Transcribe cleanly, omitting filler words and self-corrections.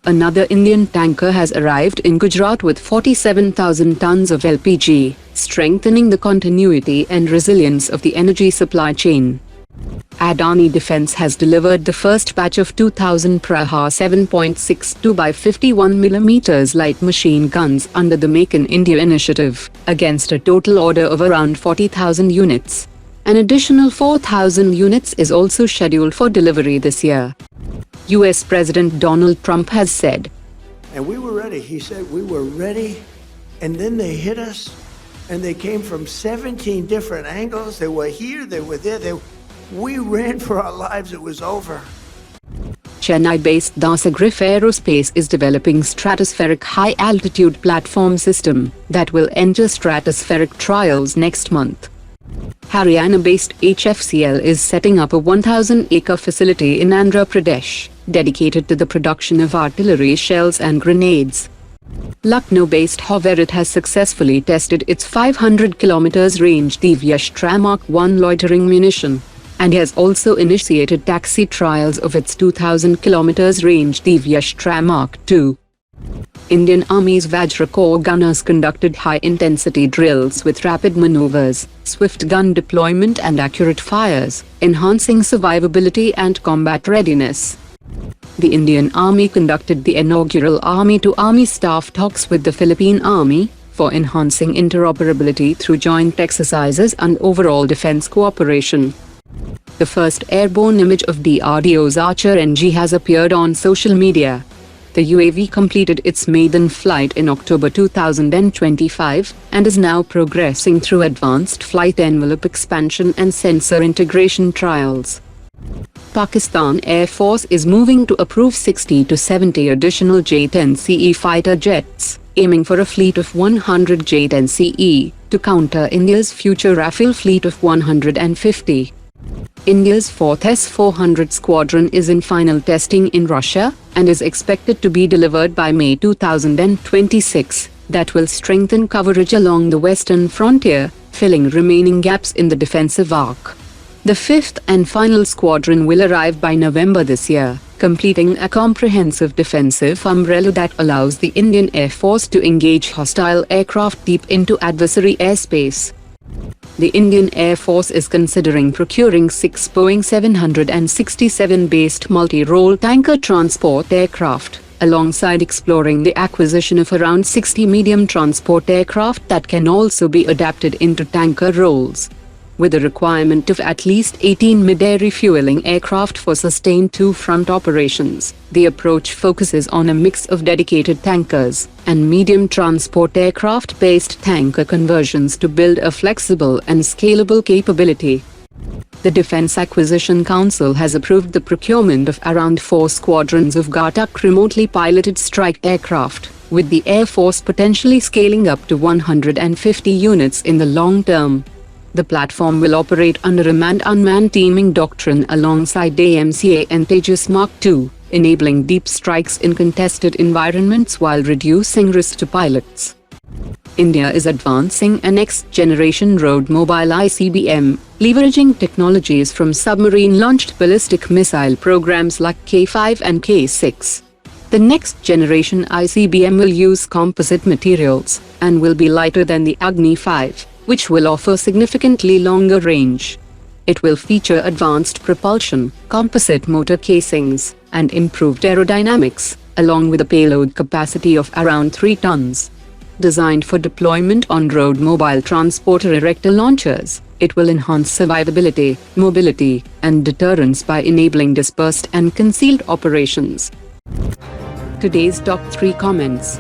Another Indian tanker has arrived in Gujarat with 47,000 tons of LPG, strengthening the continuity and resilience of the energy supply chain. Adani Defence has delivered the first batch of 2,000 Prahar 7.62 by 51 mm light machine guns under the Make in India initiative, against a total order of around 40,000 units. An additional 4,000 units is also scheduled for delivery this year. US President Donald Trump has said, "And we were ready." He said we were ready, and then they hit us, and they came from 17 different angles. They were here, they were there, we ran for our lives, it was over. Chennai-based Dashagriv Aerospace is developing Stratospheric high-altitude platform system that will enter stratospheric trials next month. Haryana-based HFCL is setting up a 1,000-acre facility in Andhra Pradesh, dedicated to the production of artillery shells and grenades. Lucknow-based HoverIT has successfully tested its 500 km range Divyastra Mark I loitering munition, and has also initiated taxi trials of its 2,000 km range Divyastra Mark II. Indian Army's Vajra Corps gunners conducted high-intensity drills with rapid maneuvers, swift gun deployment and accurate fires, enhancing survivability and combat readiness. The Indian Army conducted the inaugural Army-to-Army staff talks with the Philippine Army, for enhancing interoperability through joint exercises and overall defense cooperation. The first airborne image of DRDO's Archer NG has appeared on social media. The UAV completed its maiden flight in October 2025 and is now progressing through advanced flight envelope expansion and sensor integration trials. Pakistan Air Force is moving to approve 60 to 70 additional J-10CE fighter jets, aiming for a fleet of 100 J-10CE, to counter India's future Rafale fleet of 150. India's 4th S-400 squadron is in final testing in Russia, and is expected to be delivered by May 2026, that will strengthen coverage along the western frontier, filling remaining gaps in the defensive arc. The 5th and final squadron will arrive by November this year, completing a comprehensive defensive umbrella that allows the Indian Air Force to engage hostile aircraft deep into adversary airspace. The Indian Air Force is considering procuring 6 Boeing 767-based multi-role tanker transport aircraft, alongside exploring the acquisition of around 60 medium transport aircraft that can also be adapted into tanker roles. With a requirement of at least 18 mid-air refueling aircraft for sustained two-front operations, the approach focuses on a mix of dedicated tankers and medium transport aircraft-based tanker conversions to build a flexible and scalable capability. The Defense Acquisition Council has approved the procurement of around 4 squadrons of Ghatak remotely piloted strike aircraft, with the Air Force potentially scaling up to 150 units in the long term. The platform will operate under a manned-unmanned teaming doctrine alongside AMCA and Tejas Mark II, enabling deep strikes in contested environments while reducing risk to pilots. India is advancing a next-generation road-mobile ICBM, leveraging technologies from submarine-launched ballistic missile programs like K-5 and K-6. The next-generation ICBM will use composite materials, and will be lighter than the Agni 5. Which will offer significantly longer range. It will feature advanced propulsion, composite motor casings, and improved aerodynamics, along with a payload capacity of around 3 tons. Designed for deployment on road mobile transporter erector launchers, it will enhance survivability, mobility, and deterrence by enabling dispersed and concealed operations. Today's top 3 comments.